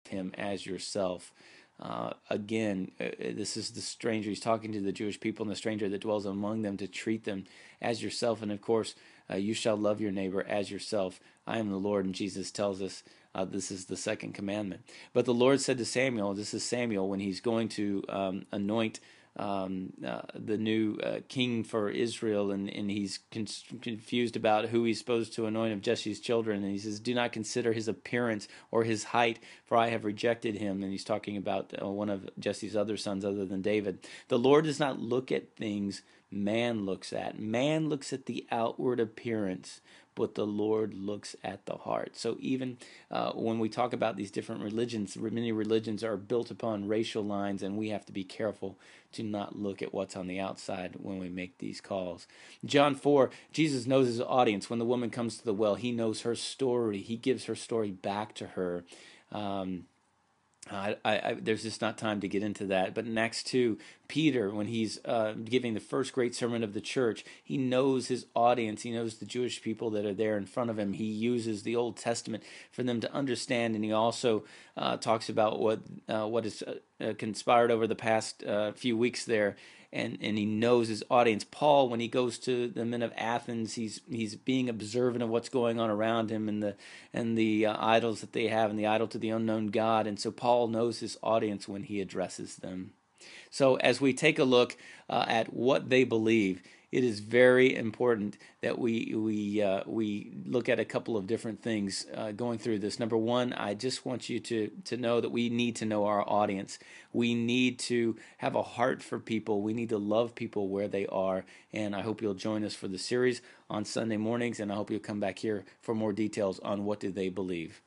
him as yourself. This is the stranger. He's talking to the Jewish people and the stranger that dwells among them, to treat them as yourself. And of course, you shall love your neighbor as yourself. I am the Lord. And Jesus tells us this is the second commandment. But the Lord said to Samuel, this is Samuel when he's going to anoint the new king for Israel, and he's confused about who he's supposed to anoint of Jesse's children. And he says, do not consider his appearance or his height, for I have rejected him. And he's talking about one of Jesse's other sons other than David. The Lord does not look at things man looks at. Man looks at the outward appearance, but the Lord looks at the heart. So even when we talk about these different religions, many religions are built upon racial lines, and we have to be careful to not look at what's on the outside when we make these calls. John 4, Jesus knows his audience. When the woman comes to the well, he knows her story. He gives her story back to her. There's just not time to get into that. But in Acts 2, Peter, when he's giving the first great sermon of the church, he knows his audience. He knows the Jewish people that are there in front of him. He uses the Old Testament for them to understand, and he also talks about what has conspired over the past few weeks there. And he knows his audience. Paul, when he goes to the men of Athens, he's being observant of what's going on around him, and the idols that they have, and the idol to the unknown God. And so Paul knows his audience when he addresses them. So as we take a look at what they believe, it is very important that we look at a couple of different things going through this. Number one, I just want you to know that we need to know our audience. We need to have a heart for people. We need to love people where they are. And I hope you'll join us for the series on Sunday mornings, and I hope you'll come back here for more details on what do they believe.